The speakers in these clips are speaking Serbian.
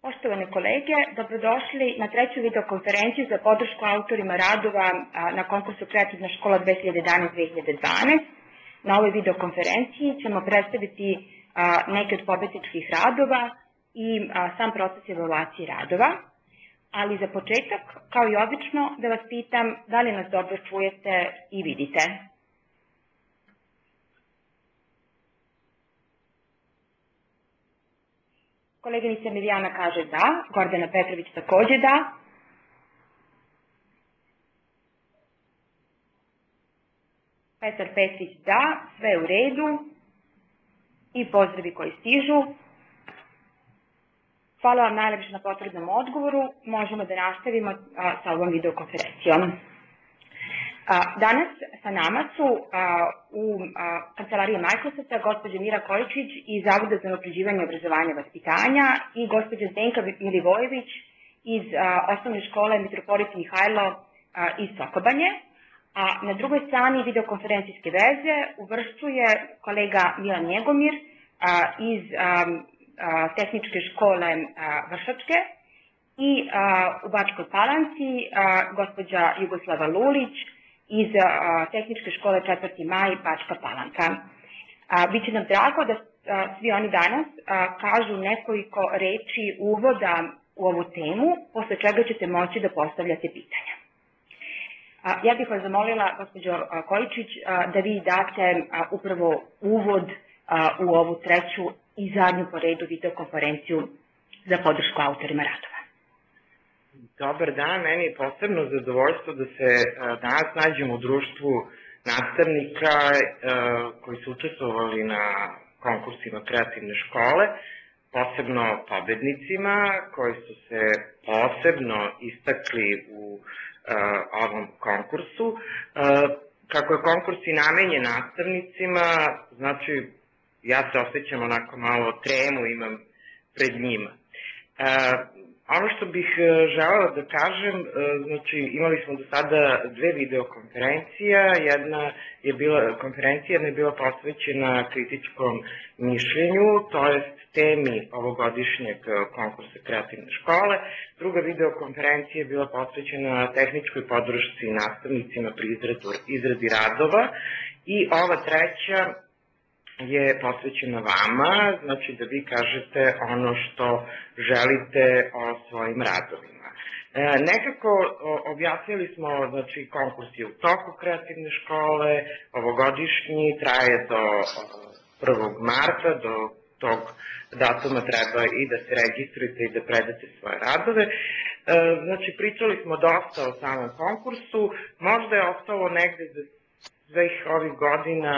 Poštovane kolege, dobrodošli na treću videokonferenciju za podršku autorima radova na konkursu Kreativna škola 2011-2012. Na ovoj videokonferenciji ćemo predstaviti neke od pobedničkih radova i sam proces evaluacije radova. Ali za početak, kao i obično, da vas pitam da li nas dobro čujete i vidite. Koleginica Milijana kaže da, Gordana Petrović takođe da. Petar Petrić da, sve u redu. I pozdravi koji stižu. Hvala vam najlepše na potvrdnom odgovoru. Možemo da nastavimo sa ovom videokonferencijom. Danas sa nama su u kancelariji Microsofta gospođa Mira Kojičić iz Zavoda za unapređivanje obrazovanja i vaspitanja i gospođa Zdenka Milivojević iz osnovne škole Mitropolit Mihajlo iz Sokobanje. A na drugoj strani videokonferencijske veze uvršćuje kolega Milan Njegomir iz tehničke škole Vršačke i u Bačkoj Palanci gospođa Jugoslava Lulić iz tehničke škole 4. maj Bačka Palanka. Biće nam drago da svi oni danas kažu nekoliko reči uvoda u ovu temu, posle čega ćete moći da postavljate pitanja. Ja bih vas zamolila, gospođo Kojičić, da vi date upravo uvod u ovu treću i zadnju po redu videokonferenciju za podršku autorima radova. Dobar dan, meni je posebno zadovoljstvo da se danas nađemo u društvu nastavnika koji su učestvovali na konkursima kreativne škole, posebno pobednicima koji su se posebno istakli u ovom konkursu. Kako je konkurs i namenjen nastavnicima, znači ja se osjećam onako malo tremu imam pred njima. Ono što bih želela da kažem, znači imali smo do sada dve videokonferencija, jedna je bila posvećena kritičkom mišljenju, to jest temi ovogodišnjeg konkursa kreativne škole, druga videokonferencija je bila posvećena tehničkoj podršci nastavnicima pri izradi radova i ova treća je posvećena vama, znači da vi kažete ono što želite o svojim radovima. Nekako objasnili smo, znači konkurs je u toku kreativne škole, ovogodišnji traje do 1. marta, do tog datuma treba i da se registrujete i da predate svoje radove. Znači pričali smo dosta o samom konkursu, možda je ostalo negde za svih ovih godina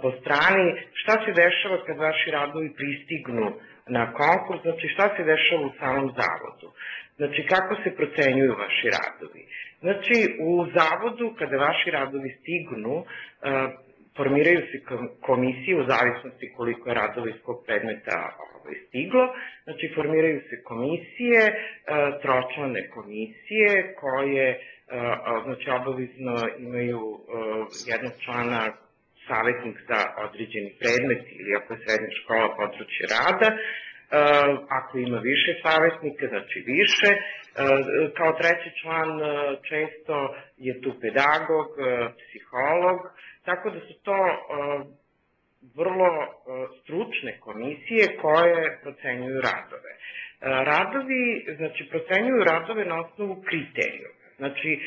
po strani, šta se dešava kad vaši radovi pristignu na konkurs, znači šta se dešava u samom zavodu, znači kako se procenjuju vaši radovi. Znači u zavodu kada vaši radovi stignu, formiraju se komisije u zavisnosti koliko je radova iz kog predmeta stiglo, znači formiraju se komisije, tročlane komisije koje znači obavezno imaju jednog člana savjetnik za određeni predmet ili ako je srednja škola područje rada, ako ima više savjetnika, znači više. Kao treći član često je tu pedagog, psiholog, tako da su to vrlo stručne komisije koje procenjuju radove. Radovi, znači procenjuju radove na osnovu kriterijuma. Znači,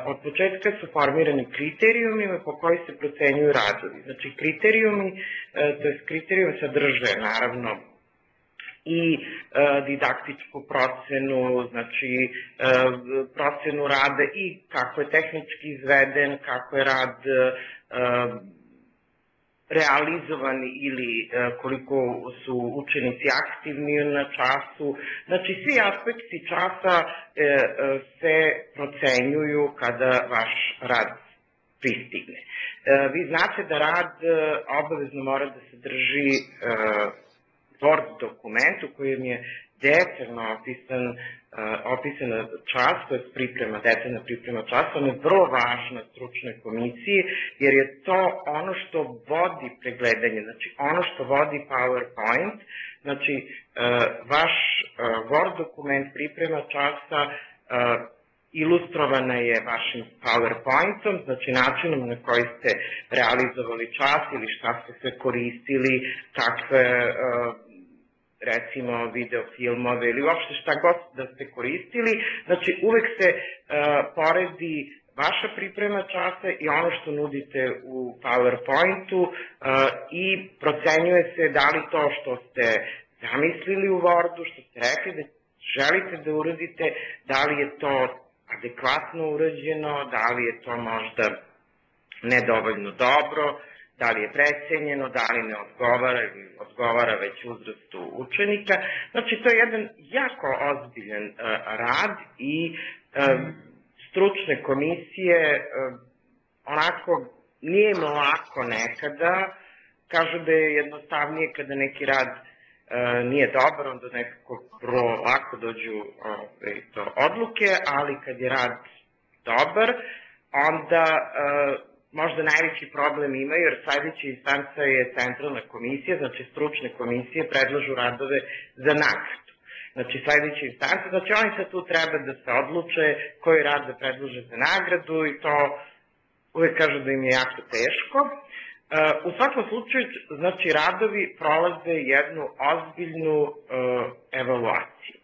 od početka su formirani kriterijumi po koji se procenjuju radovi. Znači, kriterijum sadrže, naravno, i didaktičku procenu, znači procenu rada i kako je tehnički izveden, kako je rad realizovani ili koliko su učenici aktivni na času. Znači, svi aspekti časa se procenjuju kada vaš rad pristigne. Vi znate da rad obavezno mora da sadrži Word dokument u kojem je detaljno opisana čas, to je detaljna priprema časa, ona je vrlo važna stručnoj komisiji, jer je to ono što vodi pregledanje, znači ono što vodi PowerPoint, znači vaš Word dokument, priprema časa, ilustrovana je vašim PowerPointom, znači načinom na koji ste realizovali čas ili šta ste sve koristili, kakve recimo videofilmove ili uopšte šta god da ste koristili, znači uvek se poredi vaša priprema časa i ono što nudite u PowerPointu i procenjuje se da li to što ste zamislili u Wordu, što ste rekli da želite da uradite, da li je to adekvatno urađeno, da li je to možda nedovoljno dobro, da li je precenjeno, da li ne odgovara ili odgovara već uzrastu učenika. Znači, to je jedan jako ozbiljan rad i stručne komisije onako nije im lako nekada, kažu da je jednostavnije kada neki rad nije dobar, onda nekako vrlo lako dođu do odluke, ali kad je rad dobar, onda možda najveći problem imaju, jer sledeća instanca je centralna komisija, znači stručne komisije predlažu radove za nagradu. Znači sledeća instanca, znači oni sad tu treba da se odluče koji rad da predlože za nagradu i to uvek kažu da im je jako teško. U svakom slučaju, znači, radovi prolaze jednu ozbiljnu evaluaciju.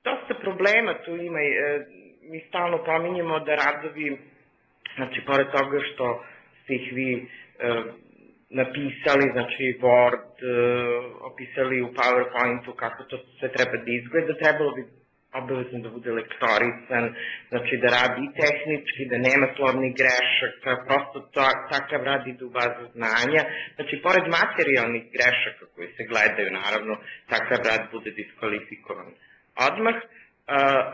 Dosta problema tu ima, mi stalno pominjemo da radovi, znači, pored toga što ste ih vi napisali, znači, Word, opisali u PowerPointu kako to sve treba da izgleda, trebalo bi obavezno da bude lektorisan, znači da radi i tehnički, da nema slovnih grešaka, prosto takav rad ide u bazu znanja. Znači, pored materijalnih grešaka koji se gledaju, naravno, takav rad bude diskvalifikovan odmah,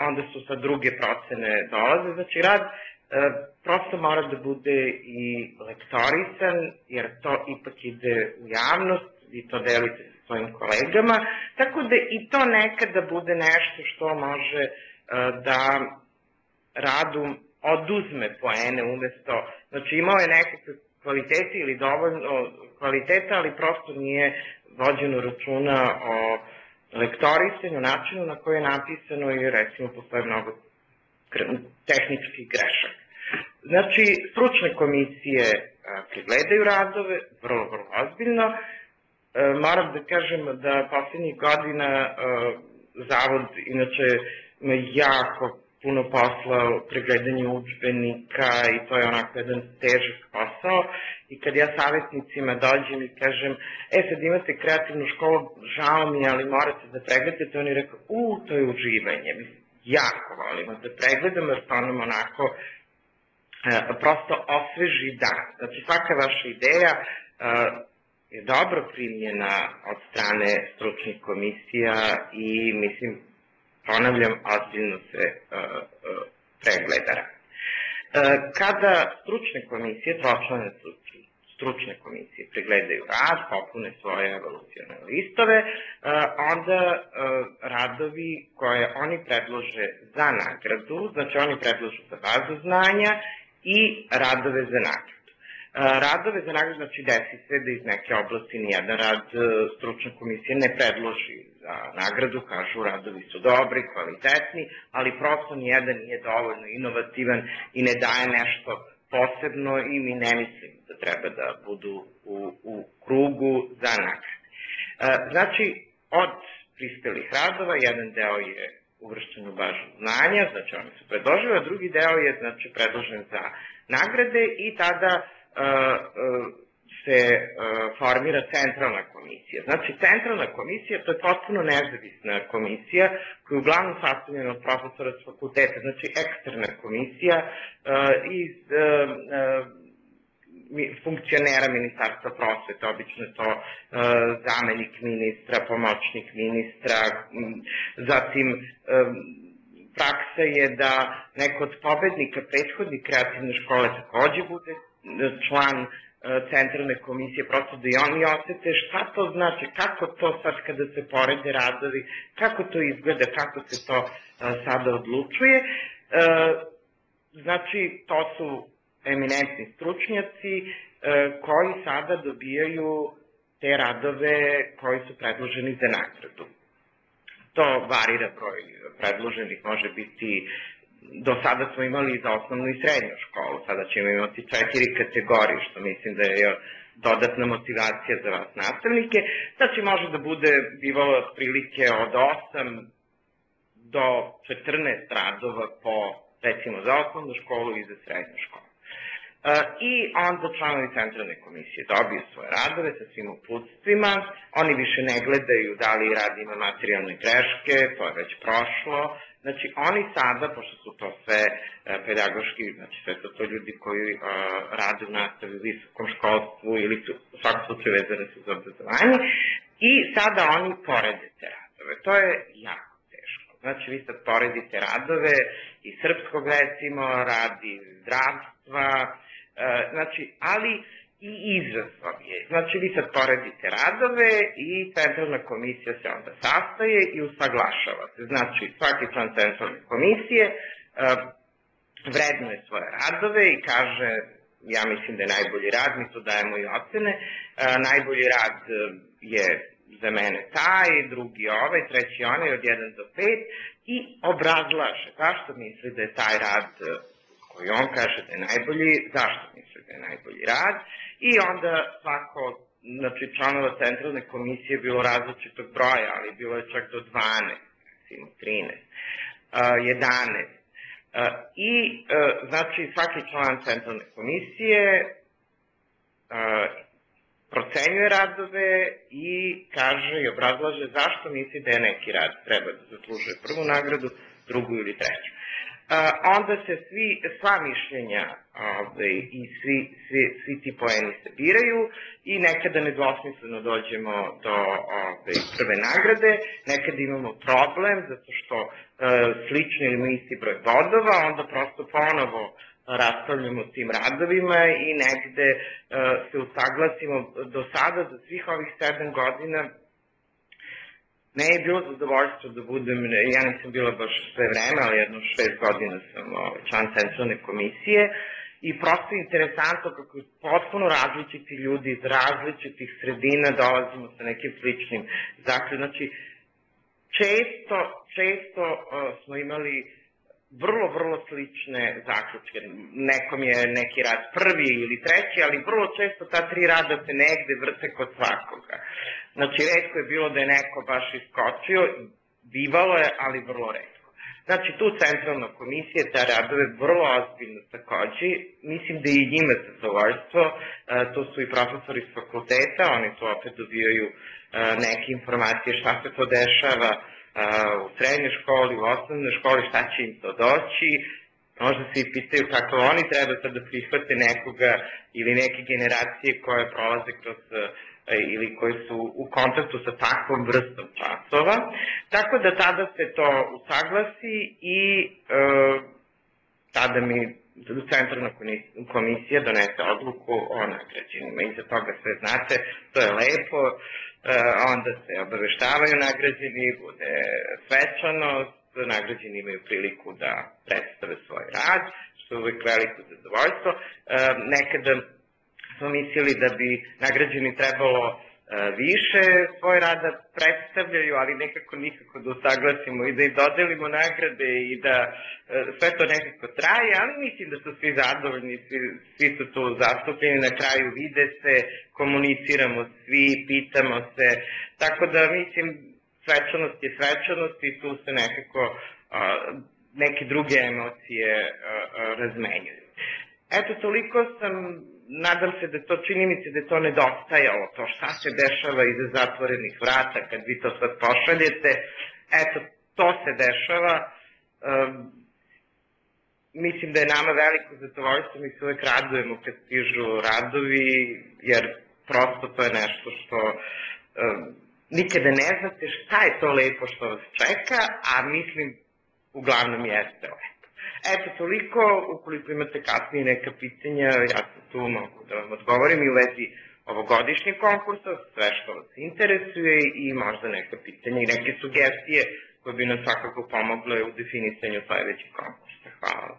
onda su sad druge procene dolaze. Znači, rad prosto mora da bude i lektorisan, jer to ipak ide u javnost, vi to delite sa svojim kolegama, tako da i to nekada bude nešto što može da radu oduzme poene umesto, znači imao je nekakve kvalitete ili dovoljno kvaliteta, ali prosto nije vođeno računa o lektorisanju, načinu na koji je napisano i recimo postoje mnogo tehničkih grešaka. Znači, stručne komisije pregledaju radove, vrlo ozbiljno. Moram da kažem da poslednjih godina Zavod inače ima jako puno posla u pregledanju udžbenika i to je onako jedan težak posao i kad ja savjetnicima dođem i kažem sad imate kreativnu školu, žao mi je, ali morate da pregledate, oni rekao, to je uživanje, jako volimo da pregledamo jer to nam onako prosto osveži dan. Znači svaka vaša ideja je dobro primljena od strane stručnih komisija i mislim, ponavljam, ozbiljno se pregleda. Kada stručne komisije, tročlane stručne komisije pregledaju rad, popune svoje evolucione listove, onda radovi koje oni predlože za nagradu, znači oni predložu za bazu znanja i radove za nagradu. Radove za nagradu, znači desi se da iz neke oblasti nijedan rad stručna komisija ne predloži za nagradu, kažu radovi su dobri, kvalitetni, ali prosto nijedan nije dovoljno inovativan i ne daje nešto posebno i mi ne mislim da treba da budu u krugu za nagrade. Znači, od prispelih radova, jedan deo je uvršten u bazu znanja, znači oni su predložili, a drugi deo je znači predložen za nagrade i tada se formira centralna komisija. Znači, centralna komisija, to je potpuno nezavisna komisija koja je uglavnom sastavljena od profesora s fakulteta, znači eksterna komisija iz funkcionera Ministarstva prosvete, obično je to zamenik ministra, pomoćnik ministra, zatim praksa je da neko od pobednika prethodne kreativne škole takođe bude član centralne komisije, prosto da i oni osete šta to znači, kako to sad kada se porede radovi, kako to izgleda, kako se to sada odlučuje. Znači, to su eminentni stručnjaci koji sada dobijaju te radove koji su predloženi za nagradu. To varira broj predloženih, može biti, do sada smo imali za osnovnu i srednju školu, sada ćemo imati 4 kategorije, što mislim da je dodatna motivacija za vas nastavnike. Znači može da bude bivalo otprilike od 8 do 14 radova po, recimo, za osnovnu školu i za srednju školu. I onda članovi centralne komisije dobiju svoje radove sa svim uputstvima, oni više ne gledaju da li rad ima materijalne greške, to je već prošlo, znači oni sada, pošto su to sve pedagoški, znači sve su to ljudi koji rade u nastavi u visokom školstvu ili su u svakom slučaju vezane su za obrazovanje, i sada oni porede te radove. To je jako teško. Znači vi sad poredite radove iz srpskog, recimo, radi zdravstva, znači, ali i izazov je. Znači, vi sad poredite radove i centralna komisija se onda sastaje i usaglašava se. Znači, svaki član centralne komisije vrednuje svoje radove i kaže, ja mislim da je najbolji rad, mi tu dajemo i ocene, najbolji rad je za mene taj, drugi ovaj, treći onaj, od 1 do 5, i obrazlaže zašto misli da je taj rad koji on kaže da je najbolji, zašto misli da je najbolji rad, i onda svako, znači članova centralne komisije je bilo različitog broja, ali bilo je čak do 12, recimo 13, 11, i znači svaki član centralne komisije procenjuje radove i kaže i obrazlaže zašto misli da je neki rad treba da zaslužuje prvu nagradu, drugu ili treću. Onda se sva mišljenja i svi ti poeni se biraju i nekada nedvosmisleno dođemo do prve nagrade, nekada imamo problem zato što slični ili isti broj bodova, onda prosto ponovo raspravljamo o tim radovima i negde se usaglasimo. Do sada, za svih ovih 7 godina, ne je bilo zadovoljstvo da budem, ja nisam bila baš sve vreme, ali jedno 6 godina sam član centralne komisije, i prosto je interesantno kako potpuno različiti ljudi iz različitih sredina dolazimo sa nekim sličnim zaključkom. Znači, često smo imali vrlo slične zaključke. Nekom je neki rad prvi ili treći, ali vrlo često ta 3 rada se negde vrte kod svakoga. Znači, retko je bilo da je neko baš iskočio, bivalo je, ali vrlo retko. Znači, tu centralna komisija ta radove vrlo ozbiljno takođe, mislim da i njima zadovoljstvo, to su i profesori s fakulteta, oni tu opet dobijaju neke informacije šta se to dešava u srednjoj školi, u osnovnoj školi, šta će im to doći, možda se i pitaju kako oni treba sad da prihvate nekoga ili neke generacije koje prolaze kroz ili koji su u kontaktu sa takvom vrstom časova. Tako da tada se to usaglasi i tada mi centralna komisija donese odluku o nagrađenima. Iza toga sve znate, to je lepo, onda se obaveštavaju nagrađeni, bude svečanost, nagrađeni imaju priliku da predstave svoj rad, što je uvek veliko zadovoljstvo. Nekada smo mislili da bi nagrađeni trebalo više svoj rad da predstavljaju, ali nikako da usaglasimo i da im dodelimo nagrade i da sve to nekako traje, ali mislim da su svi zadovoljni, svi su tu zastupljeni, na kraju vide se, komuniciramo svi, pitamo se, tako da mislim svečanost je svečanost i tu se nekako neke druge emocije razmenjuju. Eto, toliko sam, nadam se da to, čini mi se da je to nedostajalo, to šta se dešava iza zatvorenih vrata kad vi to sad pošaljete, eto, to se dešava. Mislim da je nama veliko zadovoljstvo, mi se uvek radujemo kad stižu radovi, jer prosto to je nešto što nikada ne znate šta je to lepo što vas čeka, a mislim uglavnom jeste lepo. Eto, toliko, ukoliko imate kasnije neka pitanja, ja sam tu mogu da vam odgovorim i u vezi ovogodišnjeg konkursa, sve što vas interesuje i možda neka pitanja i neke sugestije koje bi nam svakako pomogle u definisanju sledećeg konkursa. Hvala.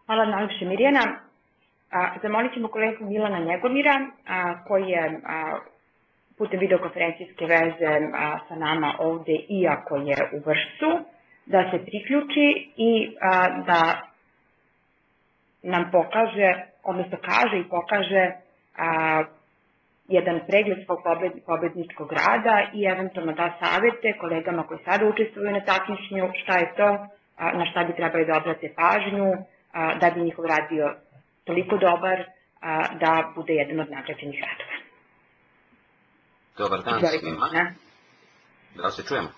Hvala najlepše, Mirjana. Zamolit ćemo kolegu Milana Njegomira, koji je putem videokonferencijske veze sa nama ovde, iako je u Vršcu, da se priključi i da nam pokaže, odnosno kaže i pokaže jedan pregled svog pobedničkog rada i eventualno da savete kolegama koji sada učestvuju na takmičenju šta je to, na šta bi trebali da obrate pažnju, da bi njihov rad bio toliko dobar da bude jedan od nagrađenih radova. Dobar dan svima. Da li se čujemo?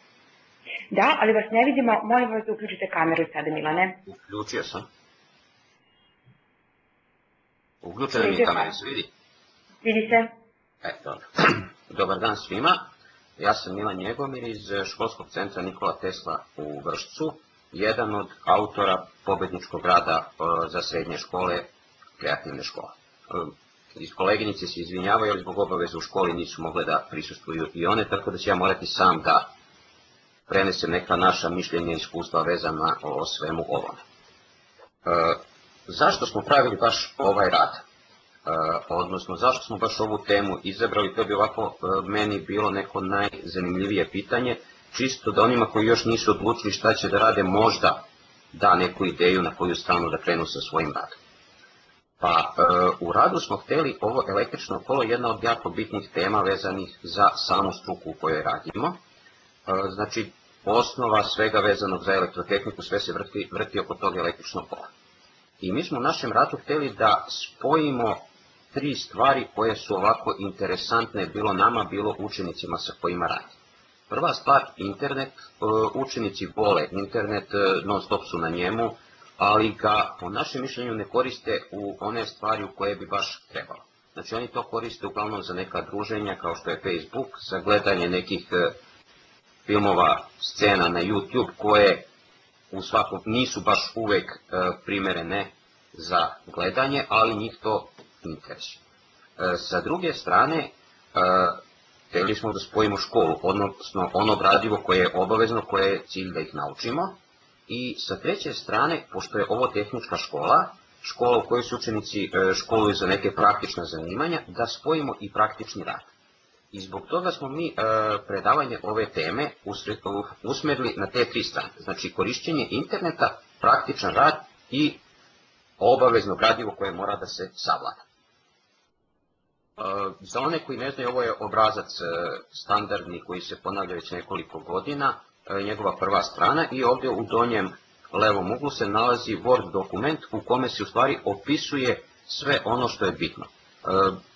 Da, ali vas ne vidimo. Molim vas da uključite kameru sada, Milane. Uključio sam. Uključena mi je kamera, se vidi? Vidi se. Dobro. Dobar dan svima. Ja sam Milan Njegomir iz školskog centra Nikola Tesla u Vršcu, jedan od autora pobedničkog rada za srednje škole, kreativne škole. Koleginice se izvinjavaju, ali zbog obaveza u školi nisu mogle da prisustvuju i one, tako da ću ja morati sam da prenesem neka naša mišljenja i iskustva vezana o svemu ovome. Zašto smo pravili baš ovaj rad? Odnosno, zašto smo baš ovu temu izabrali? To bi ovako meni bilo neko najzanimljivije pitanje, čisto da onima koji još nisu odlučili šta će da rade možda da neku ideju na koju stranu da krenu sa svojim radom. Pa u radu smo hteli ovo električno kolo, jedna od jako bitnih tema vezanih za samu struku u kojoj radimo. Znači, osnova svega vezanog za elektrotehniku, sve se vrti oko tog električnog kola. I mi smo u našem radu hteli da spojimo tri stvari koje su ovako interesantne bilo nama, bilo učenicima sa kojima radimo. Prva stvar, internet. Učenici vole internet, non stop su na njemu, ali ga po našem mišljenju ne koriste u one stvari u koje bi baš trebalo. Znači oni to koriste uglavnom za neka druženja kao što je Facebook, za gledanje nekih filmova, scena na YouTube koje u svakom nisu baš uvek primerene za gledanje, ali njih to interesuje. Sa druge strane, hteli smo da spojimo školu, odnosno ono gradivo koje je obavezno, koje je cilj da ih naučimo. I sa treće strane, pošto je ovo tehnička škola, škola u kojoj se učenici školuju za neke praktična zanimanja, da spojimo i praktični rad. I zbog toga smo mi predavanje ove teme usmerili na te tri strane. Znači korišćenje interneta, praktičan rad i obavezno gradivo koje mora da se savlada. Za one koji ne znaju, ovo je obrazac standardni koji se ponavlja već nekoliko godina, njegova prva strana i ovdje u donjem levom uglu se nalazi Word dokument u kome se u stvari opisuje sve ono što je bitno.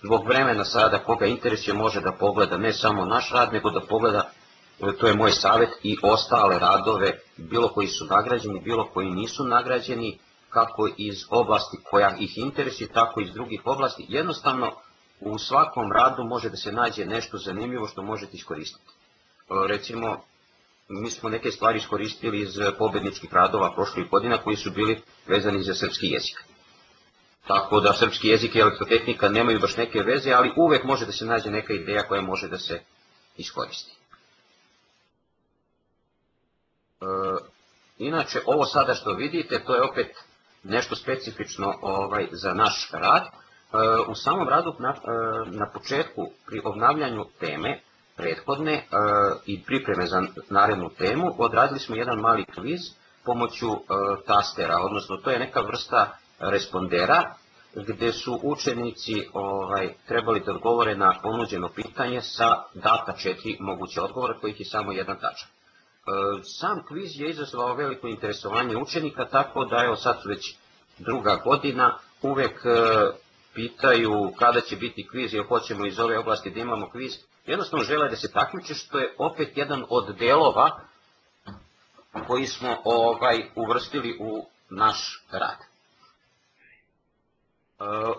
Zbog vremena sada koga interesuje može da pogleda ne samo naš rad, nego da pogleda, to je moj savjet, i ostale radove, bilo koji su nagrađeni, bilo koji nisu nagrađeni, kako iz oblasti koja ih interesuje, tako i iz drugih oblasti. Jednostavno, u svakom radu može da se nađe nešto zanimljivo što možete iskoristiti. Recimo, mi smo neke stvari iskoristili iz pobedničkih radova prošlih godina koji su bili vezani za srpski jezik. Tako da srpski jezik i elektrotehnika nemaju baš neke veze, ali uvek može da se nađe neka ideja koja može da se iskoristi. Inače, ovo sada što vidite, to je opet nešto specifično za naš rad. U samom radu, na početku, pri obnavljanju teme, prethodne i pripreme za narednu temu, odradili smo jedan mali kviz pomoću tastera, odnosno to je neka vrsta respondera gde su učenici trebali da odgovore na ponuđeno pitanje sa data 4 moguće odgovora, kojih je samo jedan tačan. Sam kviz je izazvao veliko interesovanje učenika, tako da evo sad su već druga godina, uvek pitaju kada će biti kviz, jer hoćemo iz ove oblasti da imamo kviz. Jednostavno žele da se takmiče, što je opet jedan od delova koji smo uvrstili u naš rad.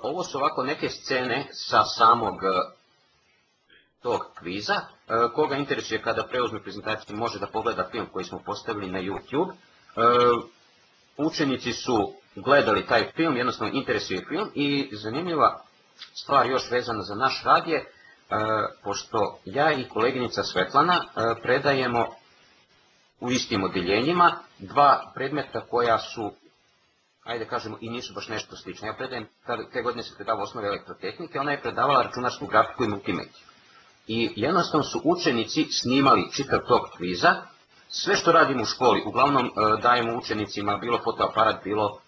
Ovo su ovako neke scene sa samog tog kviza. Koga interesuje kada preuzme prezentaciju može da pogleda film koji smo postavili na YouTube. učenici su gledali taj film, jednostavno interesuje film i zanimljiva stvar još vezana za naš rad je, pošto ja i koleginica Svetlana predajemo u istim odjeljenjima dva predmeta koja su, ajde kažemo, i nisu baš nešto slično. Ja predajem, te godine se predavao osnove elektrotehnike, ona je predavala računarsku grafiku i multimediju. I jednostavno su učenici snimali čitav tog kviza. Sve što radimo u školi, uglavnom dajemo učenicima bilo fotoaparat, bilo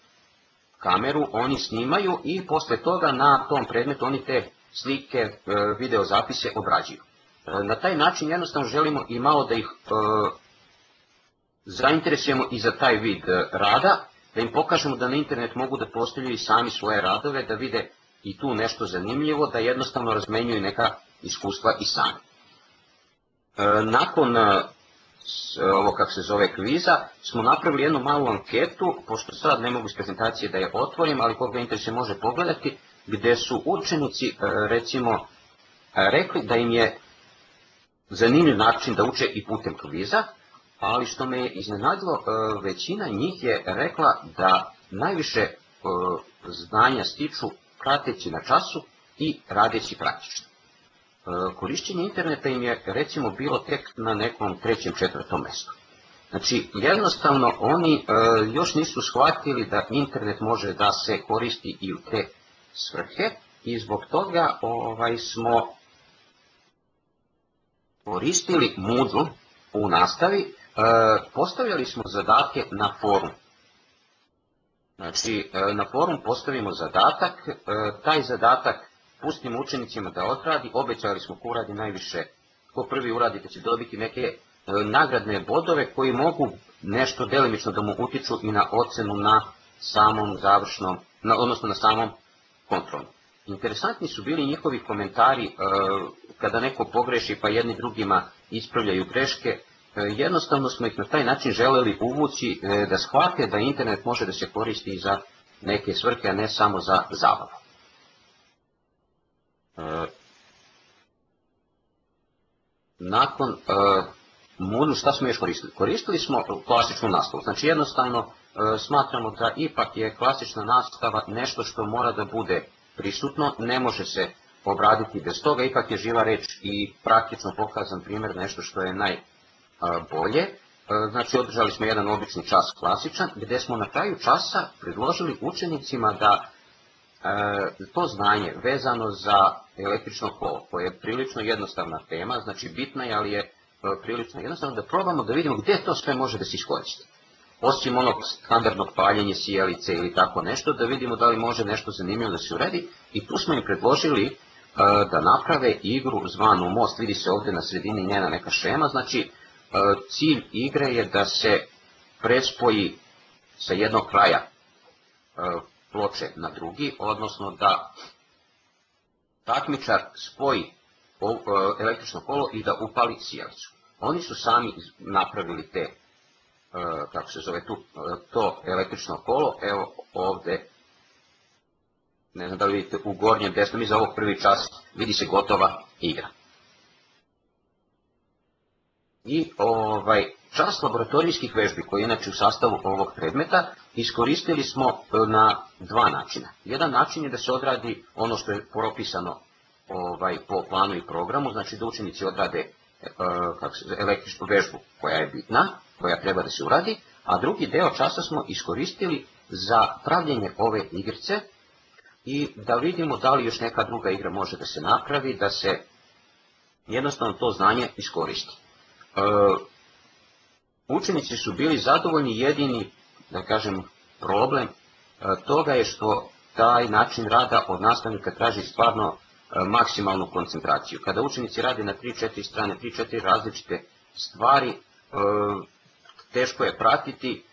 kameru, oni snimaju i posle toga na tom predmetu oni te slike, videozapise obrađuju. Na taj način jednostavno želimo i malo da ih zainteresujemo i za taj vid rada, da im pokažemo da na internet mogu da postavljaju i sami svoje radove, da vide i tu nešto zanimljivo, da jednostavno razmenjuju neka iskustva i sami. Nakon ovo kako se zove kviza, smo napravili jednu malu anketu, pošto sad ne mogu iz prezentacije da je otvorim, ali koga interesuje može pogledati, gdje su učenici recimo rekli da im je zanimljiv način da uče i putem kviza, ali što me je iznenadilo, većina njih je rekla da najviše znanja stiču prateći na času i radeći praktično. Korišćenje interneta im je recimo bilo tek na nekom 3., 4. mjestu. Znači jednostavno oni još nisu shvatili da internet može da se koristi i u te svrhe i zbog toga smo koristili Moodle u nastavi, postavljali smo zadatke na forum. Znači na forum postavimo zadatak, taj zadatak pustimo učenicima da odradi, obećali smo ko uradi najviše, ko prvi uradi da će dobiti neke nagradne bodove koji mogu nešto delimično da mu utiču i na ocenu na samom završnom, odnosno na samom kontrolu. Interesantni su bili njihovi komentari kada neko pogreši pa jedni drugima ispravljaju greške. Jednostavno smo ih na taj način želeli uvući da shvate da internet može da se koristi za neke svrhe, a ne samo za zabavu. Nakon Moodle šta smo još koristili? Koristili smo klasičnu nastavu. Znači jednostavno smatramo da ipak je klasična nastava nešto što mora da bude prisutno, ne može se obraditi bez toga, ipak je živa reč i praktično pokazan primjer nešto što je najbolje. Znači održali smo jedan obični čas klasičan, gdje smo na kraju časa predložili učenicima da to znanje vezano za električno kolo, koje je prilično jednostavna tema, znači bitna je, ali je prilično jednostavno, da probamo da vidimo gdje to sve može da se iskoristi. Osim onog standardnog paljenja sijalice ili tako nešto, da vidimo da li može nešto zanimljivo da se uredi, i tu smo im predložili da naprave igru zvanu Most. Vidi se ovdje na sredini njena neka šema, znači cilj igre je da se prespoji sa jednog kraja ploče na drugi, odnosno da takmičar spoji električno kolo i da upali sijalicu. Oni su sami napravili te, kako se zove to električno kolo, evo ovdje, ne znam da li vidite u gornjem desnom, iza ovog prvi čas vidi se gotova igra. I čas laboratorijskih vežbi, koji je inače u sastavu ovog predmeta, iskoristili smo na dva načina. Jedan način je da se odradi ono što je propisano po planu i programu, znači da učenici odrade električnu vežbu koja je bitna, koja treba da se uradi, a drugi deo časa smo iskoristili za pravljenje ove igrice i da vidimo da li još neka druga igra može da se napravi, da se jednostavno to znanje iskoristi. Učenici su bili zadovoljni, jedini, da kažem, problem toga je što taj način rada od nastavnika traži stvarno maksimalnu koncentraciju. Kada učenici rade na 3-4 strane, 3-4 različite stvari, teško je pratiti,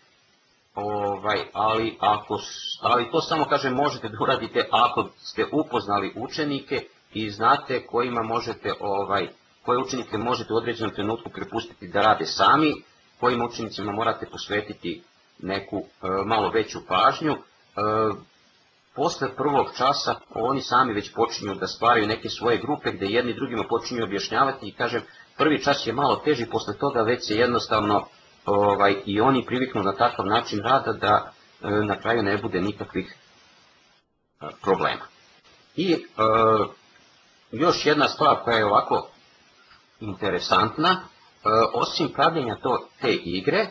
ali to samo, kažem, možete da uradite ako ste upoznali učenike i znate kojima možete, koje učenike možete u određenom trenutku prepustiti da rade sami, kojim učenicima morate posvetiti neku malo veću pažnju. Posle prvog časa oni sami već počinju da stvaraju neke svoje grupe gdje jedni drugima počinju objašnjavati i, kažem, prvi čas je malo teži, posle toga već se jednostavno i oni priviknu na takav način rada da na kraju ne bude nikakvih problema. I još jedna stvar koja je ovako interesantna, osim pravljenja te igre,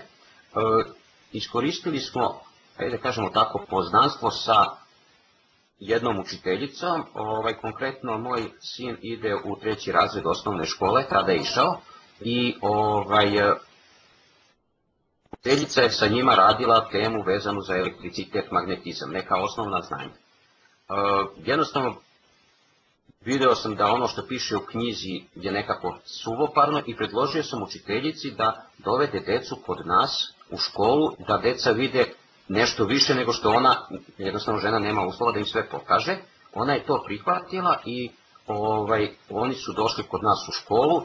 iskoristili smo, da kažemo tako, poznanstvo sa jednom učiteljicom. Konkretno moj sin ide u 3. razred osnovne škole, tada je išao, i učiteljica je sa njima radila temu vezanu za elektricitet, magnetizam, neka osnovna znanja. Jednostavno, video sam da ono što piše u knjizi je nekako suvoparno i predložio sam učiteljici da dovede decu kod nas u školu, da deca vide nešto više nego što ona, jednostavno žena nema uslova da im sve pokaže. Ona je to prihvatila i oni su došli kod nas u školu.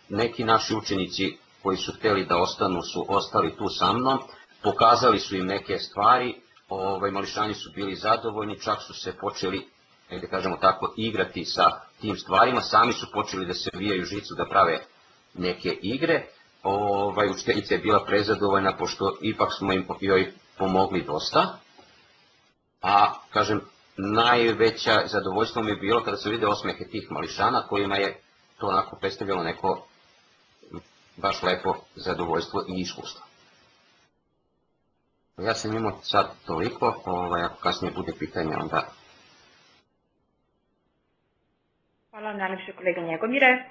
Neki naši učenici koji su htjeli da ostanu su ostali tu sa mnom, pokazali su im neke stvari, mališani su bili zadovoljni, čak su se počeli, da kažemo tako, igrati sa tim stvarima, sami su počeli da se vijaju žicu, da prave neke igre. Učiteljica je bila prezadovoljna, pošto ipak smo joj pomogli dosta. A, kažem, najveća zadovoljstvo mi je bilo kada se vide osmehe tih mališana, kojima je to onako predstavljalo neko baš lepo zadovoljstvo i iskustvo. Ja sam imao sad toliko, ako kasnije bude pitanje, onda... Hvala vam najlepše, kolega Njegomire.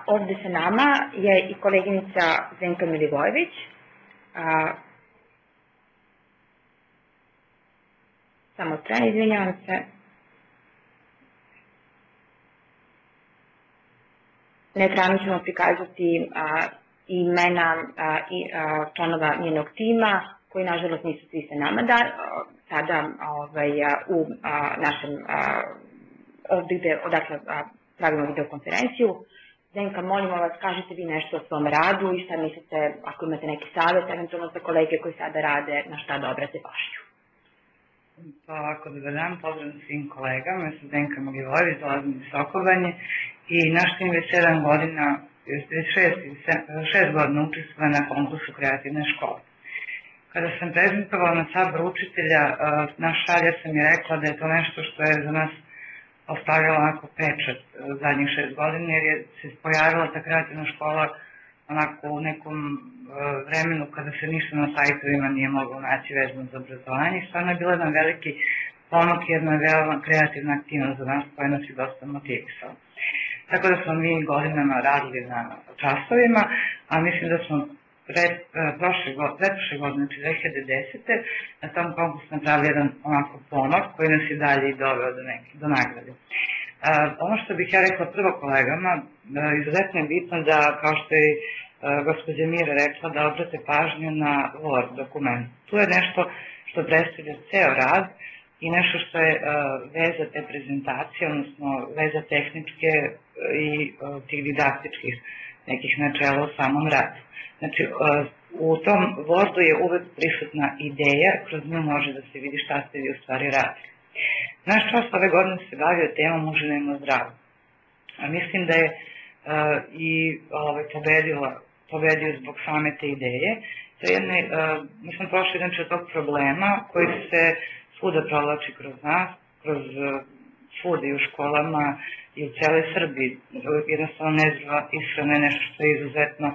Ovde sa nama je i koleginica Zenka Milivojević. Samo tren, izvinjavam se. Na ekranu ćemo prikazati imena članova njenog tima, koji nažalost nisu svi sa nama sada u našem ovdje odakle pravimo videokonferenciju. Zenka, molimo vas, kažite vi nešto o svom radu i šta mislite, ako imate neki savjet, eventualno za kolege koji sada rade, na šta da obrate pažnju. Pa ovako, dobar dan, pozdrav svim kolegama, ja sam Zenka Milivojević, dolazim iz Sokobanje i naš tim već 7 godina, 6 godina učestvuje na konkursu kreativne škole. Kada sam prezentovala na saboru učitelja, naš šalja sam je rekla da je to nešto što je za nas ostavila onako pečat zadnjih 6 godina, jer je se pojavila ta kreativna škola onako u nekom vremenu kada se ništa na sajtovima nije moglo naći vezano za obrazovanje i stvarno je bila jedan veliki pomak, jedna veoma kreativna aktivnost za nas koja nas je dosta motivisala. Tako da smo mi godinama radili na časovima, a mislim da smo pretprošle godine, znači 2010. na tom konkursu napravili jedan onako pomak koji nas je dalje i doveo do nagrade. Ono što bih ja rekla prvo kolegama, izuzetno je bitno da, kao što je gospođa Mira rekla, da obrate pažnju na Word dokument. Tu je nešto što predstavlja ceo rad i nešto što je veza te prezentacije, odnosno veza tehničke i tih didaktičkih nekih načela u samom radu. Znači, u tom Wordu je uvek prisutna ideja, kroz nju može da se vidi šta ste vi u stvari radili. Naš čas ove godine se bavio temom uživajmo zdravo. Mislim da je i pobedio zbog same te ideje. To je mi smo prošli jedan od tog problema koji se svuda provlači kroz nas, kroz svuda i u školama i u celoj Srbiji. Jednostavno nezdrava ishrana je nešto što je izuzetno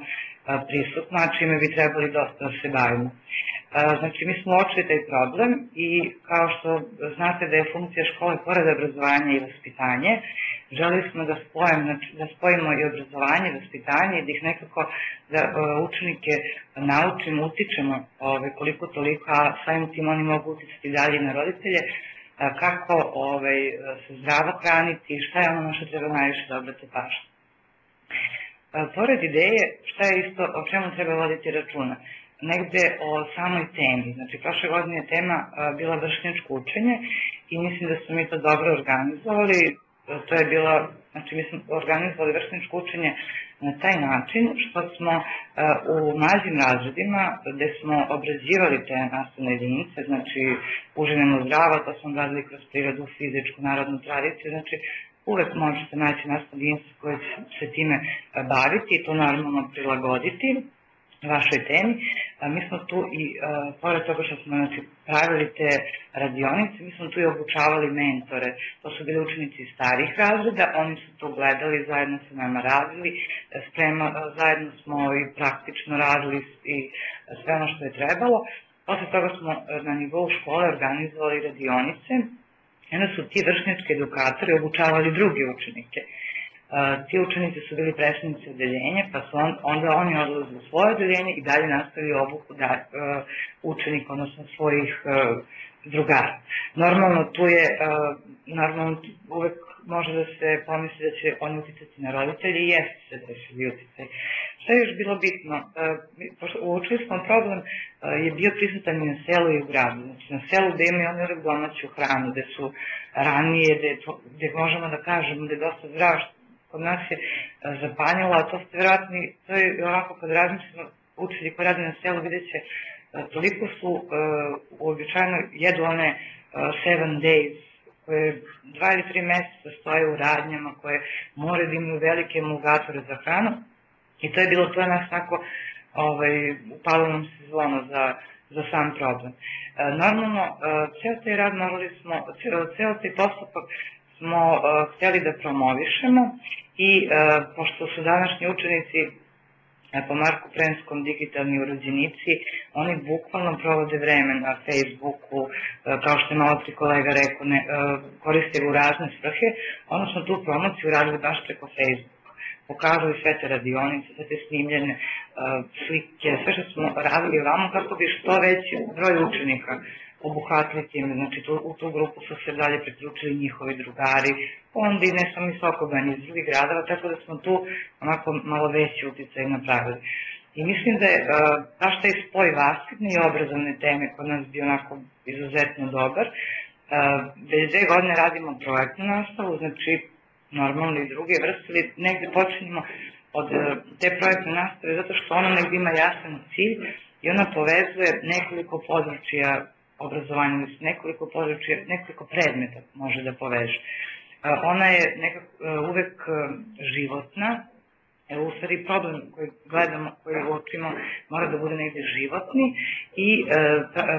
prisutno, a čime bi trebali dosta da se bavimo. Znači, mi smo uočili taj problem i kao što znate da je funkcija škole pored obrazovanja i vaspitanje, želeli smo da spojimo i obrazovanje i vaspitanje i da ih nekako da učenike naučimo, utičemo koliko toliko, a samim tim oni mogu uticati dalje na roditelje, kako se zdravo hraniti i šta je ono što treba najviše da obrate pažnju. Pored ideje, šta je isto o čemu treba voditi računa? Negde o samoj temi. Znači, prošle godine je tema bila vršnjačko učenje i mislim da smo mi to dobro organizovali. To je bilo, znači mi smo organizovali vršnjačko učenje na taj način što smo u mlađim razredima, gde smo obrađivali te nastavne jedinice, znači uživajmo zdravo, to smo radili kroz prirodu, fizičku, narodnu tradiciju, znači uvek možete naći nastavne jedinice koje će se time baviti i to normalno prilagoditi vašoj temi. Mi smo tu i, pored toga što smo pravili te radionice, mi smo tu i obučavali mentore. To su bili učenici starih razreda, oni su to gledali, zajedno sa nama radili, zajedno smo i praktično radili i sve ono što je trebalo. Posle toga smo na nivou škole organizovali radionice, i onda su ti vršnjački edukatori obučavali druge učenike. Ti učenici su bili predstavnici odeljenja, pa su onda oni odlazili u svoje odeljenje i dalje nastavili obuku učenika, odnosno svojih drugara. Normalno, tu je, uvek može da se pomisli da će oni uticati na roditelji i jeste se desili uticaj. Šta je još bilo bitno? Uočili smo problem, je bio prisutan i na selu i u gradu. Znači, na selu gde imaju oni uvek domaću hranu, gde su ranije, gde možemo da kažemo da je dosta zdrav, kod nas je zapanjalo, a to ste vjerojatni, to je onako kad razmišljamo, učitelji koji rade na selu vidjet će, toliko su uobičajeno jedu one 7 days, koje 2 ili 3 meseca stoje u radnjama, koje moraju da imaju velike emulgatore za hranu, i to je nas tako upalo nam se zvono za sam problem. Normalno, ceo taj rad morali smo, ceo taj postupak smo hteli da promovišemo i pošto su današnji učenici po Marku Prenskom digitalni urođenici, oni bukvalno provode vreme na Facebooku, kao što je malo pri kolega rekao, koriste u razne svrhe, onda smo tu promociju radili baš preko Facebooka. Pokazali sve te radionice, sve te snimljene slike, sve što smo radili ovamo kako bi što veći broj učenika obuhvatili time. Znači u tu grupu su se dalje priključili njihovi drugari, onda i ne samo iz Sokobanje, iz drugih gradova, tako da smo tu onako malo veći uticaj napravili. I mislim da je baš taj spoj vaspitne i obrazovne teme kod nas bio onako izuzetno dobar. Već 2 godine radimo projektnu nastavu, znači normalno i druge vrste, ali negde počinjemo od te projektne nastave zato što ona negde ima jasan cilj i ona povezuje nekoliko područja obrazovanja, nekoliko područja, nekoliko predmeta može da poveže. Ona je nekako uvek životna, u stvari problem koji gledamo, koji uočimo, mora da bude negde životni i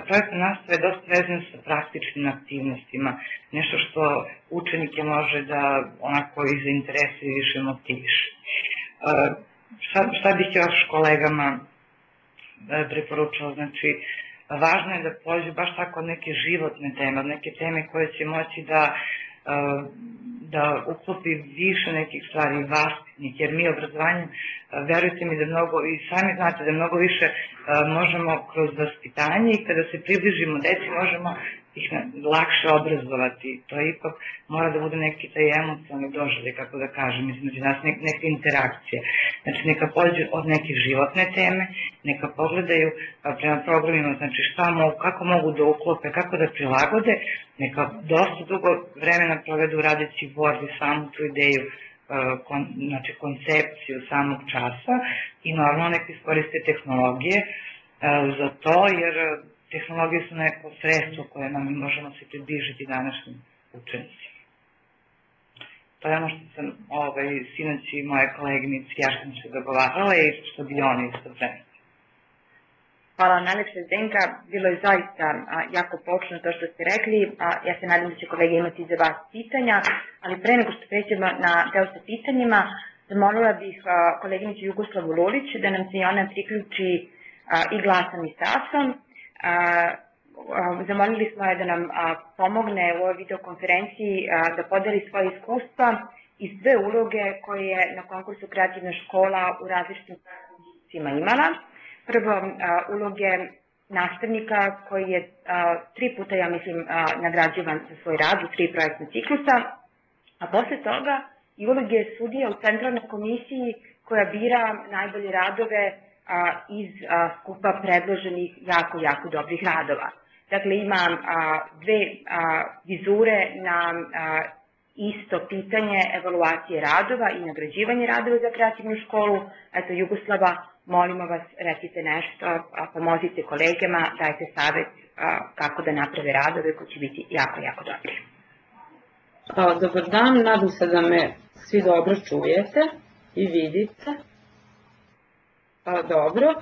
projektna nastava je dosta vezana sa praktičnim aktivnostima, nešto što učenike može da onako i zainteresuje i više motiviše. Šta bih još kolegama preporučila? Znači, važno je da pođu baš tako od neke životne teme, od neke teme koje će moći da uklopi više nekih stvari vaspitnih, jer mi obrazovanjem, verujte mi da mnogo, i sami znate da mnogo više možemo kroz vaspitanje i kada se približimo deci možemo ih lakše obrazovati. To ipak mora da bude neki taj emocionalni doživljaj, kako da kažem, između nas neke interakcije. Znači neka pođu od neke životne teme, neka pogledaju prema programima, znači kako mogu da uklope, kako da prilagode, neka dosta dugo vremena provedu radeći Word i samu tu ideju, znači koncepciju samog časa i normalno neka iskoriste tehnologije za to, jer tehnologije su neko sredstvo koje nam možemo se približiti današnjim učenicima. To je ono što sam sinoć i moje koleginici ja sam se dogovarala i što bi oni isto vremena. Hvala najlepše, Zdenka. Bilo je zaista jako poučno to što ste rekli. Ja se nadam da će kolege imati za vas pitanja, ali pre nego što pređemo na deo sa pitanjima, zamolila bih koleginicu Jugoslavu Lulić da nam se i ona priključi i glasom i sasom. Zamolili smo je da nam pomogne u ovoj videokonferenciji da podeli svoje iskustva i sve uloge koje je na konkursu Kreativna škola u različitim institucijama imala. Prvo, uloge nastavnika koji je 3 puta, ja mislim, nagrađivan za svoj rad u 3 projektne ciklusa, a posle toga i uloge sudija u centralnoj komisiji koja bira najbolje radove iz skupa predloženih jako dobrih radova. Dakle, ima 2 vizure na isto pitanje evaluacije radova i nagrađivanje radova za kreativnu školu. Eto, Jugoslava, molimo vas, recite nešto, pomozite kolegama, dajte savjet kako da naprave radove koji će biti jako dobri. Dobar dan, nadam se da me svi dobro čujete i vidite. Dobro.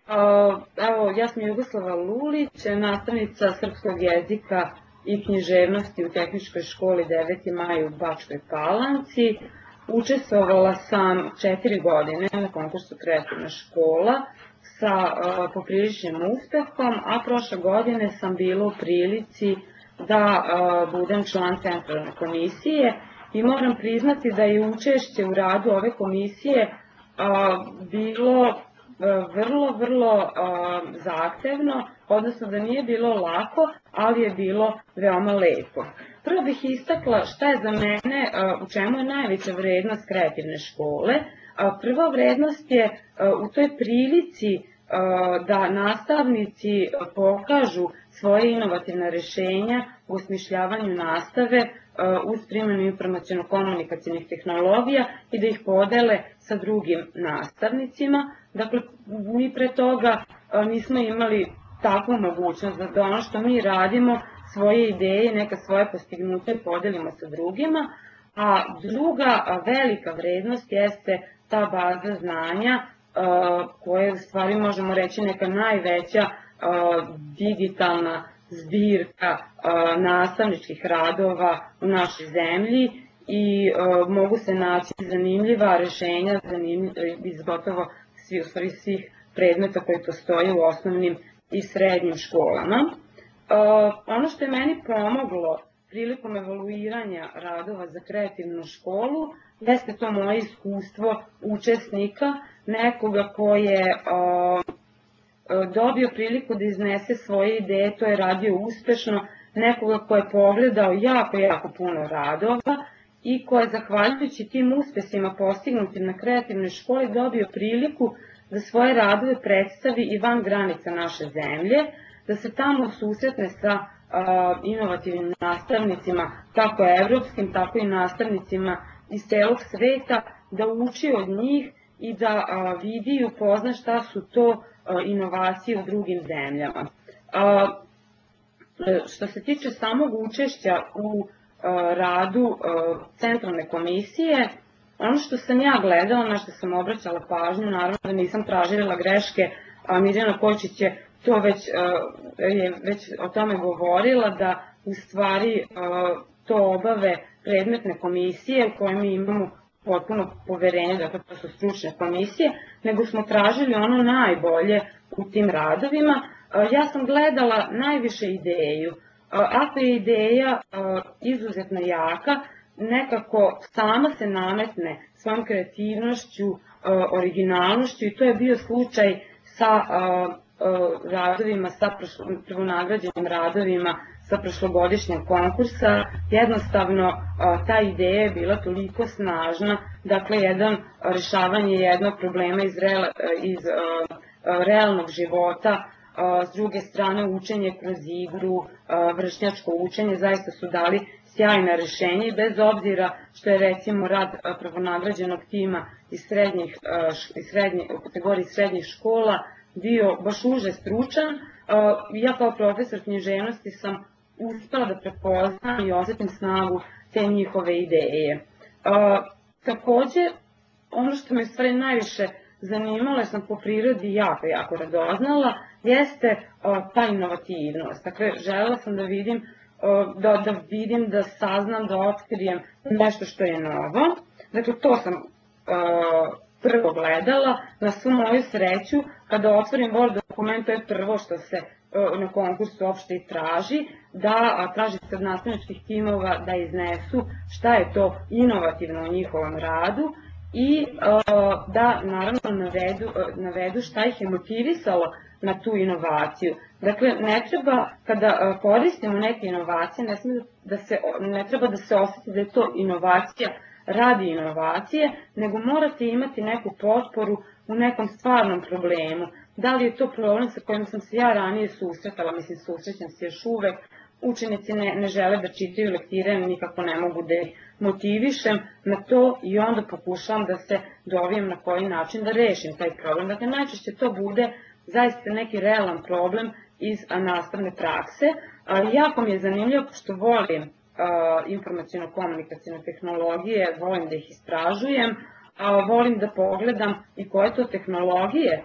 Evo, ja sam Jugoslava Lulić, nastavnica srpskog jezika i književnosti u Tehničkoj školi 9. maj u Bačkoj Palanci. Učestvovala sam 4 godine na konkursu Kreativna škola sa popriličnim uspehom, a prošle godine sam bila u prilici da budem član centralne komisije i moram priznati da je učešće u radu ove komisije bilo vrlo zahtevno, odnosno da nije bilo lako, ali je bilo veoma lepo. Prvo bih istakla šta je za mene, u čemu je najveća vrednost kreativne škole. Prva vrednost je u toj prilici da nastavnici pokažu svoje inovativne rešenja u osmišljavanju nastave uz primjenu informaciono-komunikacijnih tehnologija i da ih podele sa drugim nastavnicima. Dakle, mi pre toga nismo imali takvu mogućnost da ono što mi radimo, svoje ideje, neka svoje postignuće podelimo sa drugima, a druga velika vrednost jeste ta baza znanja koja je u stvari možemo reći neka najveća digitalna zbirka nastavničkih radova u našoj zemlji i mogu se naći zanimljiva rešenja iz gotovo svih predmeta koji postoje u osnovnim i srednjim školama. Ono što je meni pomoglo prilikom evaluiranja radova za kreativnu školu jeste to moje iskustvo učesnika, nekoga ko je dobio priliku da iznese svoje ideje, to je radio uspešno, nekoga ko je pogledao jako puno radova i ko je zahvaljujući tim uspesima postignutim na kreativnoj školi dobio priliku da svoje radove predstavi i van granica naše zemlje, da se tamo susretne sa inovativnim nastavnicima, kako evropskim, tako i nastavnicima iz celog sveta, da uči od njih i da vidi i upozna šta su to inovacije u drugim zemljama. Što se tiče samog učešća u radu centralne komisije, ono što sam ja gledala, na što sam obraćala pažnju, naravno da nisam tražila greške, a Mirjana Kočić je već o tome govorila, da u stvari to obave predmetne komisije u koje mi imamo potpuno poverenje, dakle to su stručne komisije, nego smo tražili ono najbolje u tim radovima. Ja sam gledala najviše ideju. Ako je ideja izuzetno jaka, nekako sama se nametne svojom kreativnošću, originalnošću i to je bio slučaj sa radovima, sa prvonagrađenim radovima sa prošlogodišnjeg konkursa. Jednostavno ta ideja je bila toliko snažna, dakle rešavanje jednog problema iz realnog života, s druge strane učenje kroz igru, vršnjačko učenje, zaista su dali sjajna rešenja i bez obzira što je recimo rad prvonagrađenog tima iz kategorije srednjih škola bio baš uže stručan, ja kao profesor književnosti sam uspela da prepoznam i osetim snagu te njihove ideje. Takođe, ono što me u stvari najviše zanimalo, jer sam po prirodi jako radoznala, jeste ta inovativnost. Dakle, želela sam da vidim, da saznam, da otkrijem nešto što je novo. Dakle, to sam prvo gledala. Na svu moju sreću, kada otvorim Word dokument, to je prvo što se na konkursu uopšte i traži, da traži se od nastavničkih timova da iznesu šta je to inovativno u njihovom radu i da naravno navedu šta ih je motivisalo na tu inovaciju. Dakle, ne treba, kada koristimo neke inovacije, ne treba da se osjeti da je to inovacija radi inovacije, nego morate imati neku potporu u nekom stvarnom problemu. Da li je to problem sa kojim sam se ja ranije susretala, mislim susrećem se još uvek, učenici ne žele da čitaju lektire, nikako ne mogu da ih motivišem na to i onda pokušavam da se dovijem na koji način da rešim taj problem. Dakle, najčešće to bude zaista neki realan problem iz nastavne prakse. Jako mi je zanimljivo, pošto volim informaciono-komunikacijne tehnologije, volim da ih istražujem, volim da pogledam i koje to tehnologije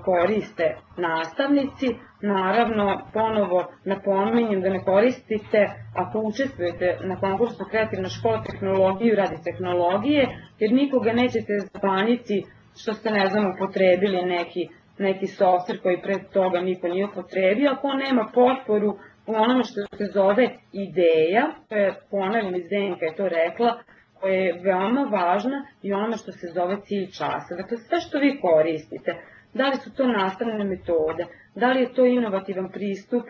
koriste nastavnici. Naravno, ponovo napominjem da ne koristite ako učestvujete na konkursu Kreativna škola tehnologiju radi tehnologije, jer nikoga nećete zapanjiti što ste, ne znam, upotrebili neki softver koji pre toga niko nije upotrebio, ako on nema potporu u onome što se zove ideja, to je, ponavljam, iz Zdenka je to rekla, koja je veoma važna, i onome što se zove cilj časa. Dakle, sve što vi koristite, da li su to nastavne metode, da li je to inovativan pristup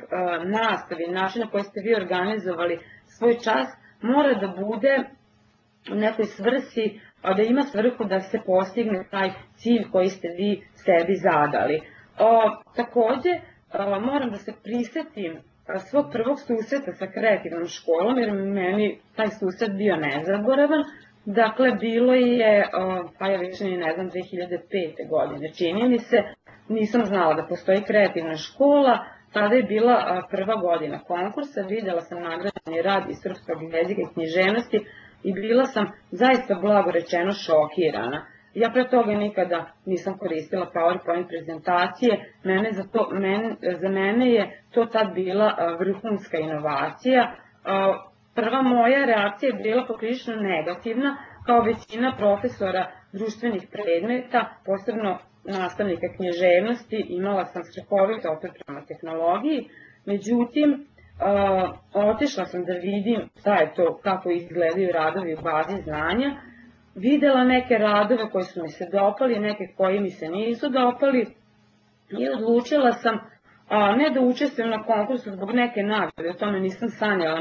nastavi, način na koji ste vi organizovali svoj čas, mora da bude u nekoj svrsi, da ima svrhu da se postigne taj cilj koji ste vi sebi zadali. Takođe, moram da se prisetim svog prvog susreta sa kreativnom školom, jer meni taj susret bio nezaboravan. Dakle, bilo je, pa ja više ne znam, 2005. godine, čini mi se, nisam znala da postoji kreativna škola, tada je bila prva godina konkursa, videla sam nagrađeni rad iz srpskog jezika i književnosti i bila sam zaista blago rečeno šokirana. Ja pre toga nikada nisam koristila PowerPoint prezentacije, za mene je to tad bila vrhunska inovacija. Prva moja reakcija je bila poprilično negativna, kao većina profesora društvenih predmeta, posebno nastavnika književnosti, imala sam strahovito opet prema tehnologiji, međutim, otišla sam da vidim šta je to, kako izgledaju radovi u bazi znanja, videla neke radove koji su mi se dopali, neke koji mi se nisu dopali i odlučila sam ne da učestvujem na konkursu zbog neke nagrade, o tome nisam sanjala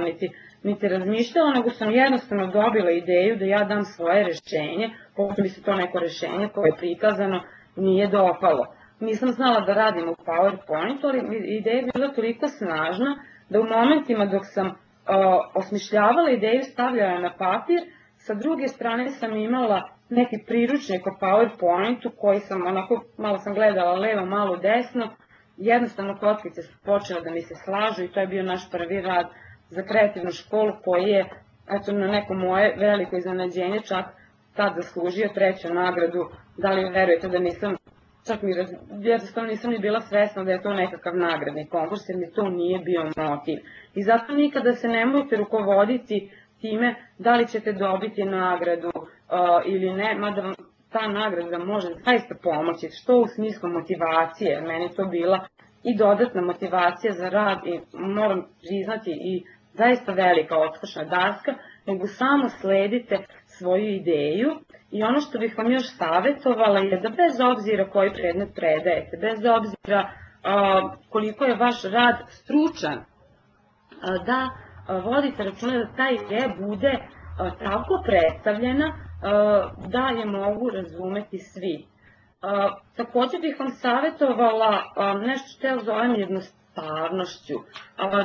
niti razmišljala, nego sam jednostavno dobila ideju da ja dam svoje rešenje, pošto mi se to neko rešenje koje je prikazano nije dopalo. Nisam znala da radim u PowerPointu, ali ideja je bila toliko snažna da u momentima dok sam osmišljavala ideju, stavljala na papir, sa druge strane sam imala neki priručnik o PowerPointu koji sam onako, malo sam gledala levo, malo desno, jednostavno kockice su počele da mi se slažu i to je bio naš prvi rad za kreativnu školu koji je, eto, na neko moje veliko iznenađenje čak tad zaslužio 3. nagradu. Da li verujete da nisam, čak jednostavno nisam ni bila svesna da je to nekakav nagradni konkurs, jer mi to nije bio motiv. I zato nikada se nemojte rukovoditi time da li ćete dobiti nagradu ili ne, mada vam ta nagrada može zaista pomoći, što u smislu motivacije, meni to bila i dodatna motivacija za rad i moram priznati i zaista velika odskočna daska, nego samo sledite svoju ideju i ono što bih vam još savjetovala je da bez obzira koji predmet predajete, bez obzira koliko je vaš rad stručan, da vodite računa da ta ideja bude tako predstavljena da je mogu razumeti svi. Takođe bih vam savjetovala nešto što ja zovem jednostavnošću.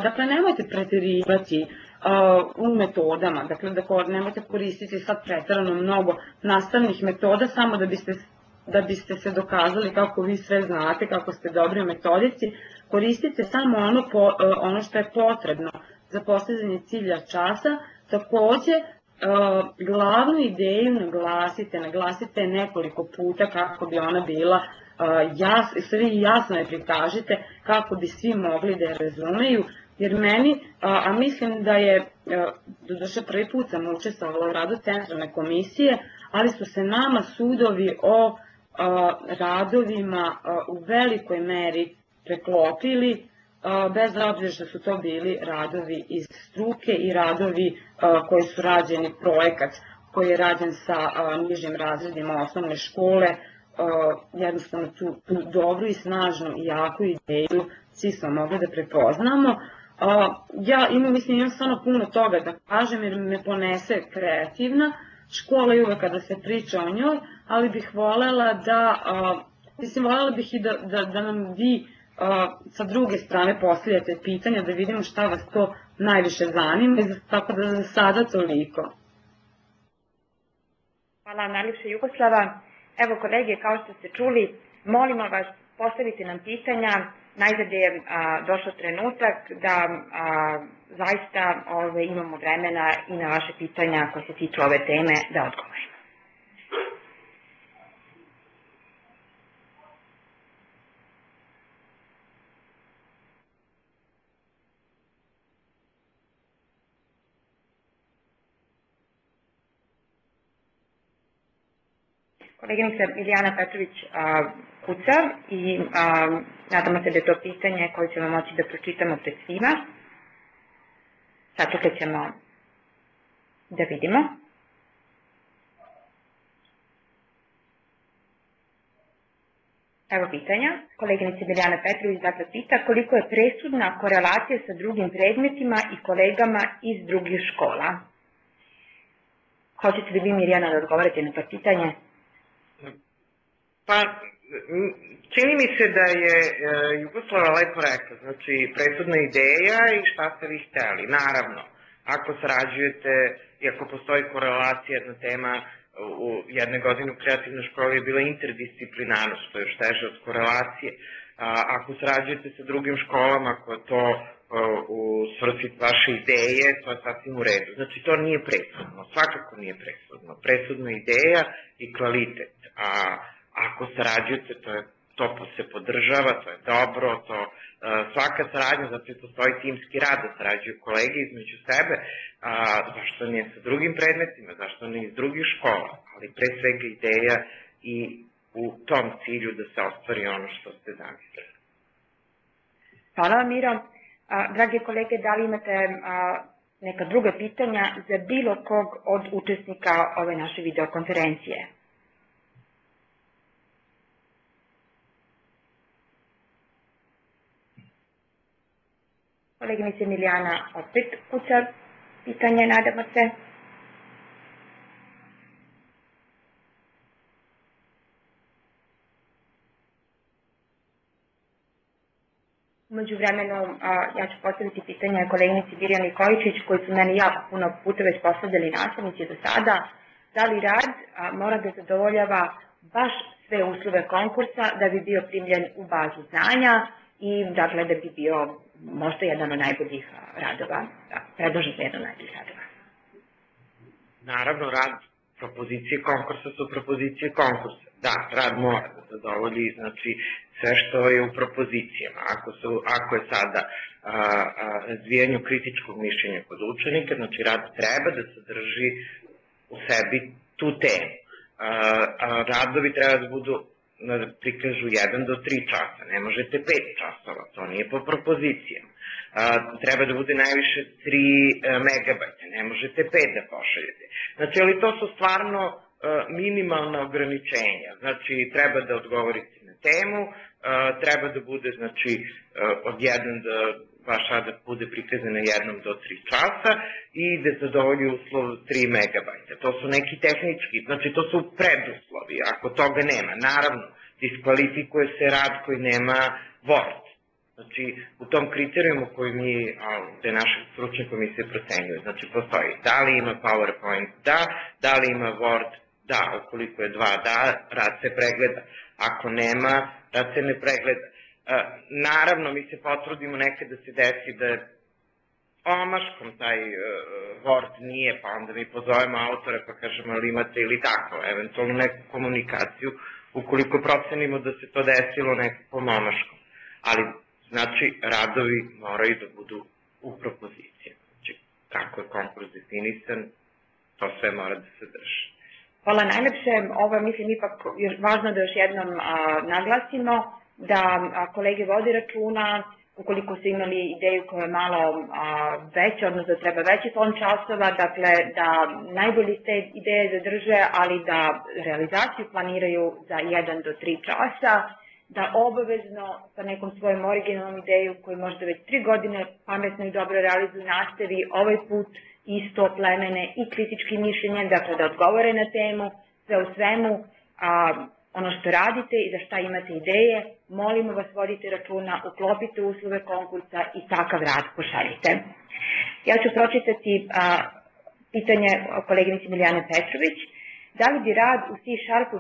Dakle, nemojte preterivati u metodama, dakle nemojte koristiti sad preterano mnogo nastavnih metoda samo da biste se dokazali kako vi sve znate, kako ste dobri u metodici. Koristite samo ono što je potrebno za postizanje cilja časa. Takođe, glavnu ideju naglasite nekoliko puta kako bi ona bila jasno je prikažite kako bi svi mogli da je razumeju, jer meni, a mislim da je, doduše prvi put sam učestvovala u radu centralne komisije, ali su se nama sudovi o radovima u velikoj meri preklopili, bez obzira što su to bili radovi iz struke i radovi koji su rađeni, projekat koji je rađen sa nižim razredima osnovne škole, jednostavno tu dobru i snažnu i jaku ideju svi smo mogli da prepoznamo. Ja imam stvarno puno toga da kažem jer me ponese kreativna škola i uvek kada se priča o njoj, ali bih volela volela bih i da nam vi sa druge strane postavljate pitanja, da vidimo šta vas to najviše zanima, tako da za sada toliko. Hvala najljepše, Jugoslava. Evo kolege, kao što ste čuli, molimo vas, postavite nam pitanja, najzad je došao trenutak da zaista imamo vremena i na vaše pitanja koje se tiču ove teme da odgovorimo. koleginica Milijana Petrović-Kuca i nadamo se da je to pitanje koje ćemo moći da pročitamo pred svima. Sačekat ćemo da vidimo. Evo pitanja. Koleginica Milijana Petrović dakle pita koliko je presudna korelacija sa drugim predmetima i kolegama iz drugih škola. Hoćete li vi, Mirjana, da odgovorite na to pitanje? Pa, čini mi se da je Jugoslava lepo rekla, znači presudna ideja i šta ste vi hteli. Naravno, ako sarađujete i ako postoji korelacija, jedna tema u jedne godine u kreativnoj školi je bila interdisciplinarnost, što je još teže od korelacije. Ako sarađujete sa drugim školama, ako je to u svrsi vaše ideje, to je sasvim u redu. Znači, to nije presudno, svakako nije presudno. Presudna ideja i kvalitet. A ako sarađujete, to se podržava, to je dobro, svaka saradnja, zato je postoji timski rad, da sarađuju kolege između sebe, zašto nije sa drugim predmetima, zašto nije iz drugih škola, ali pre svega ideja i u tom cilju da se ostvari ono što ste zamislili. Hvala vam, Miro. Drage kolege, da li imate neka druga pitanja za bilo kog od učesnika ove naše videokonferencije? Koleginica Milijana opet kuca pitanje, nadamo se. Umeđu vremenu ja ću postaviti pitanje koleginici Birjani Nikoličić, koji su meni jako puno puta već postavljali nastavnici do sada. Da li rad mora da zadovoljava baš sve uslove konkursa da bi bio primljen u bazu znanja i dakle da bi bio možda jedan od najboljih radova, predložen za jedan od najboljih radova? Naravno, rad propozicije konkursa su propozicije konkursa. Da, rad mora da zadovolji, znači, sve što je u propozicijama. Ako je sada razvijanju kritičkog mišljenja kod učenika, znači rad treba da sadrži u sebi tu temu. Radovi treba da budu, da prikažu 1 do 3 časa, ne možete 5 časova, to nije po propozicijama. Treba da bude najviše 3 megabajta, ne možete 5 da pošaljete. Znači, ali to su stvarno minimalna ograničenja, znači treba da odgovorite na temu, treba da bude, znači, od 1 da vaš rad bude prikazan na 1 do 3 časa i da zadovolji uslov 3 megabajta. To su neki tehnički, znači to su preduslovi, ako toga nema. Naravno, diskvalifikuje se rad koji nema Word. Znači, u tom kriterijumu koji mi, gde naše stručne komisije procenjuju, znači postoji da li ima PowerPoint, da li ima Word, da, ukoliko je 2, da, rad se pregleda. Ako nema, rad se ne pregleda. Naravno, mi se potrudimo nekad da se desi da je omaškom taj Word nije, pa onda mi pozovemo autora pa kažemo ali imate ili tako, eventualno neku komunikaciju, ukoliko procenimo da se to desilo nekakvom omaškom. Ali, znači, radovi moraju da budu u propozicije. Znači, kako je konkurs definisan, to sve mora da se drži. Hvala najlepše. Ovo je, mislim, ipak važno da još jednom naglasimo da kolege vode računa, ukoliko su imali ideju koja je malo veća, odnosno da treba veći fond časova, dakle da najbolje te ideje zadrže, ali da realizaciju planiraju za 1 do 3 časa, da obavezno sa nekom svojom originalnom idejom koju možda već 3 godine pametno i dobro realizuju nastavi ovaj put isto plemene i kritički mišljenje, dakle da odgovore na temu, sve u svemu, ono što radite i za šta imate ideje, molimo vas vodite računa, uklopite uslove konkursa i takav rad pošaljite. Ja ću pročitati pitanje koleginici Milijane Petrović. Da li bi rad u C#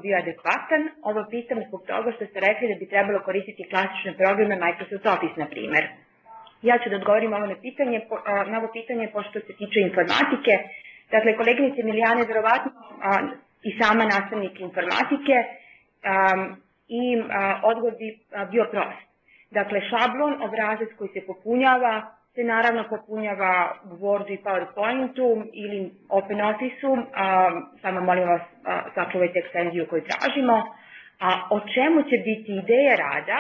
bio adekvatan? Ovo pitam zbog toga što ste rekli da bi trebalo koristiti klasične programe Microsoft Office, na primer. Ja ću da odgovorim na ovo pitanje pošto se tiče informatike. Dakle, koleginice Milijane, verovatno i sama nastavnik informatike, i odgovor bi bio prost. Dakle, šablon, obrazac koji se popunjava se naravno popunjava u Wordu i PowerPointu ili OpenOffice-u, samo molim vas sačuvajte ekstenziju koju tražimo, a o čemu će biti ideja rada,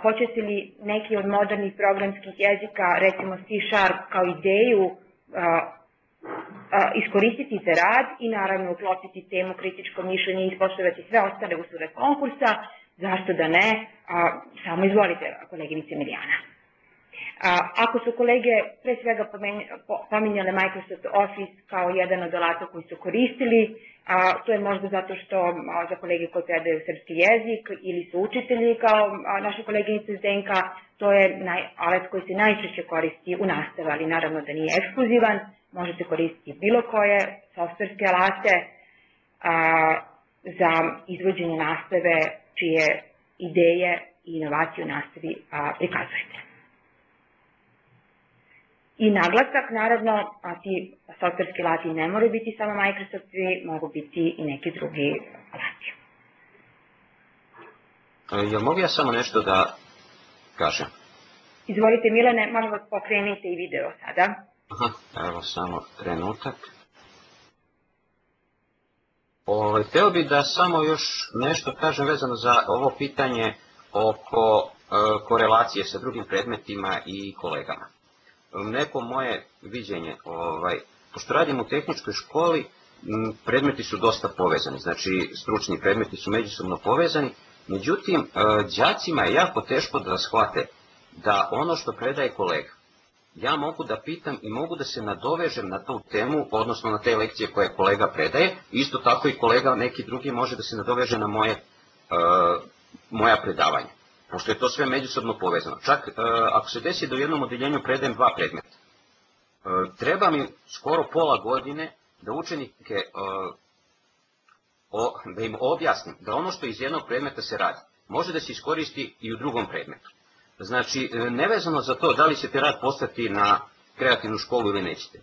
hoćete li neki od modernih programskih jezika, recimo C# kao ideju iskoristiti za rad i naravno uklopiti temu kritičko mišljenje i ispoštovati sve ostale uslove konkursa, zašto da ne, samo izvolite koleginice Milijana. Ako su kolege pre svega pominjale Microsoft Office kao jedan od alata koji su koristili, to je možda zato što za kolege koji predaju srpski jezik ili su učitelji kao naša koleginica Zdenka, to je alat koji se najčešće koristi u nastavi, ali naravno da nije ekskluzivan, možete koristiti bilo koje softverske alate za izvođenje nastave čije ideje i inovacije u nastavi prikazujete. I naglasak, naravno, ti softverski alati ne moraju biti samo Microsofti, mogu biti i neki drugi alati. Jel mogu ja samo nešto da kažem? Izvolite Milene, molim vas pokrenite i video sada. Evo samo trenutak. Hteo bih da samo još nešto kažem vezano za ovo pitanje oko korelacije sa drugim predmetima i kolegama. Neko moje viđenje, pošto radim u tehničkoj školi, predmeti su dosta povezani, znači stručni predmeti su međusobno povezani, međutim, đacima je jako teško da shvate da ono što predaje kolega, ja mogu da pitam i mogu da se nadovežem na tu temu, odnosno na te lekcije koje kolega predaje, isto tako i kolega neki drugi može da se nadoveže na moja predavanja. Pošto je to sve međusobno povezano. Čak ako se desi da u jednom odeljenju predajem 2 predmeta, treba mi skoro pola godine da učenike, da im objasnim da ono što iz jednog predmeta se radi, može da se iskoristi i u drugom predmetu. Znači, nevezano za to da li ćete rad poslati na kreativnu školu ili nećete,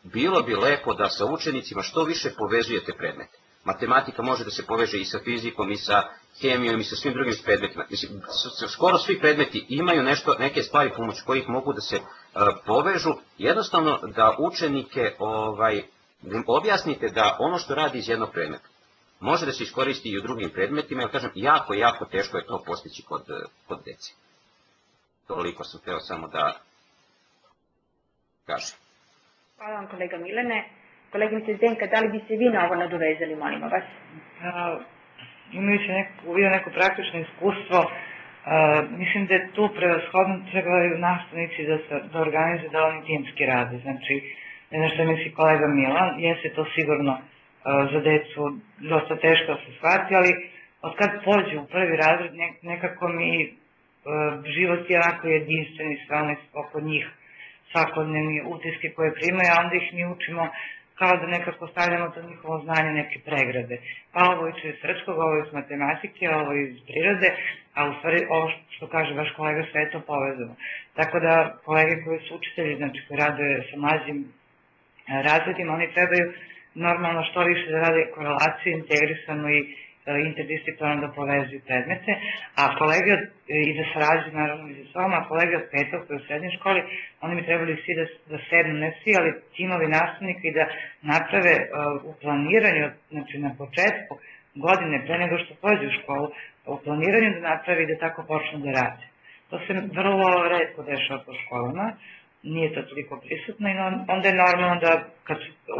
bilo bi lepo da sa učenicima što više povezujete predmete. Matematika može da se poveže i sa fizikom, i sa hemijom, i sa svim drugim predmetima. Mislim, skoro svi predmeti imaju neke stvari pomoću kojih mogu da se povežu. Jednostavno da učenike objasnite da ono što radi iz jednog predmeta može da se iskoristi i u drugim predmetima, jer kažem, jako teško je to postići kod dece. Toliko sam hteo samo da kažem. Hvala vam kolega Milene. Koleginice Zdenka, da li bi se vi na ovo nadovezali, molimo vas? Imajući neko praktično iskustvo, mislim da je tu prevashodno trebaju nastavnici da organizuju da oni timski rade. Znači, ne znam što misli kolega Milan, jeste to sigurno za decu dosta teško da se shvati, ali od kad pođu u prvi razred nekako mi život je onako jedinstven i sve one oko njih svakodnevni utiske koje primaju, a onda ih mi učimo kao da nekako stavljamo to njihovo znanje neke pregrade. Pa ovo je iz srpskog, ovo je iz matematike, ovo je iz prirode, a u stvari ovo što kaže vaš kolega sve je to povezano. Tako da kolege koji su učitelji, znači koji rade sa mlađim razredima, oni trebaju normalno što više da rade korelaciju, integrisanu i interdisciplinarno da povezuju predmete, a kolege i da sarađuju naravno i za sobom, a kolege od 5. koji u srednjoj školi, oni bi trebali svi da sednu, ne svi, ali timovi nastavnika i da naprave u planiranju, znači na početku godine pre nego što pođu u školu, u planiranju da napravi da tako počnu da rade. To se vrlo retko dešava po školama, nije to toliko prisutno i onda je normalno da kad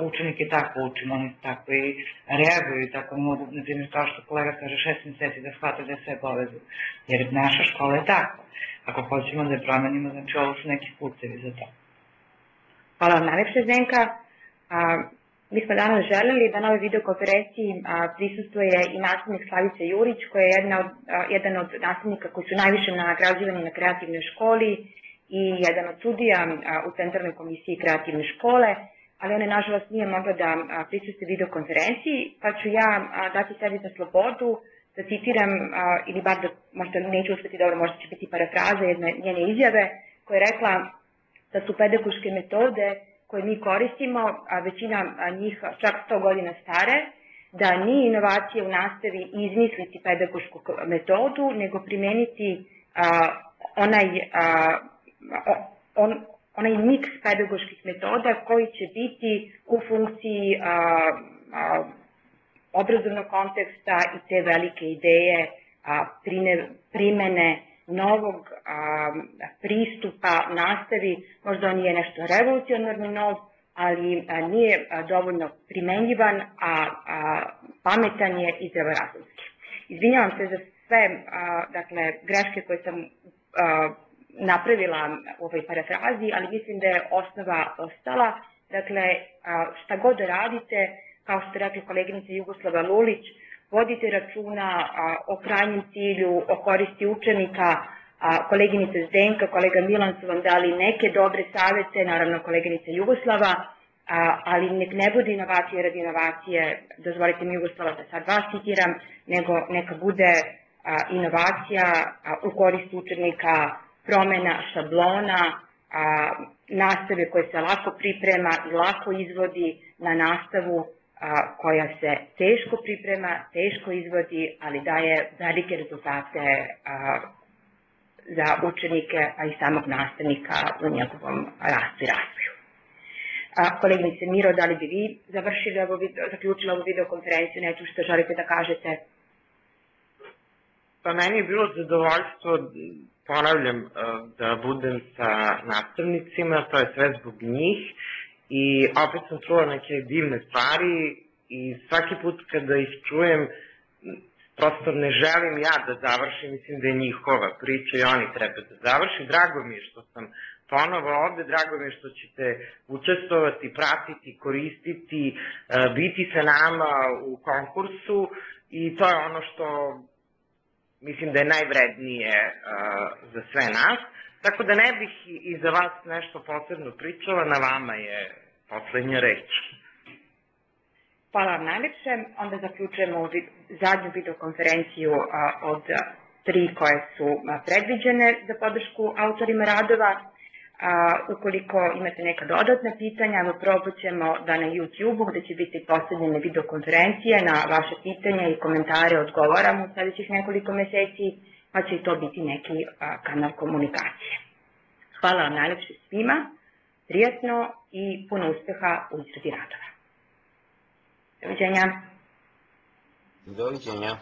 učenike tako učimo, oni tako i reaguju i tako mogu, na primjer kao što kolega kaže 6 meseci da shvate da je sve povezano, jer naša škola je tako. Ako hoćemo da je promenimo, znači ovo su neki putevi za to. Hvala vam najlepše Zdenka. Mi smo danas želeli da na ovoj videokonferenciji prisustuje i nastavnik Slavica Jurić, koja je jedan od nastavnika koji su najviše nagrađivani na kreativnoj školi i jedan od sudija u Centralnoj komisiji kreativne škole, ali ona nažalost nije mogla da prisustuje videokonferenciji, pa ću ja dati sebi za slobodu da citiram, ili bar da možda neću uspeti dobro, možda će biti parafraza jedne njene izjave, koja je rekla da su pedagoške metode koje mi koristimo, a većina njih čak 100 godina stare, da nije inovacija u nastavi izmisliti pedagošku metodu, nego primeniti onaj miks pedagoških metoda koji će biti u funkciji obrazovnog konteksta i te velike ideje primene novog pristupa nastavi. Možda on nije nešto revolucionarno nov, ali nije dovoljno primenjivan, a pametan je i zdravorazumski. Izvinjavam se za sve greške koje sam napravila u ovoj parafrazi, ali mislim da je osnova ostala. Dakle, šta god da radite, kao što je rekla koleginica Jugoslava Lulić, vodite računa o krajnjem cilju, o koristi učenika. Koleginica Zdenka, kolega Milan su vam dali neke dobre savete, naravno koleginica Jugoslava, ali nek ne bude inovacije radi inovacije, dozvolite mi Jugoslava da sad vas citiram, nego neka bude inovacija u korist učenika, promena šablona, nastave koje se lako priprema i lako izvodi na nastavu koja se teško priprema, teško izvodi, ali daje velike rezultate za učenike, a i samog nastavnika u njegovom rastu i razvoju. Koleginice Miro, da li bi vi zaključili ovu videokonferenciju, nešto što želite da kažete? Pa meni je bilo zadovoljstvo, ponavljam, da budem sa nastavnicima, to je sve zbog njih, i opet sam čula neke divne stvari i svaki put kada ih čujem, prosto ne želim ja da završim, mislim da je njihova priča i oni treba da završi. Drago mi je što sam ponovo ovde, drago mi je što ćete učestvovati, pratiti, koristiti, biti sa nama u konkursu i to je ono što mislim da je najvrednije za sve nas. Tako da ne bih i za vas nešto posebno pričala, na vama je poslednja reč. Hvala vam najlepše. Onda zaključujemo zadnju videokonferenciju od 3 koje su predviđene za podršku autorima radova. Ukoliko imate neka dodatna pitanja, probat ćemo da na YouTube-u, gde će biti postavljene videokonferencije, na vaše pitanje i komentare odgovaramo u sledećih nekoliko meseci, pa će i to biti neki kanal komunikacije. Hvala vam najlepše svima, prijatno i puno uspeha u izradi radova. Doviđenja. Doviđenja.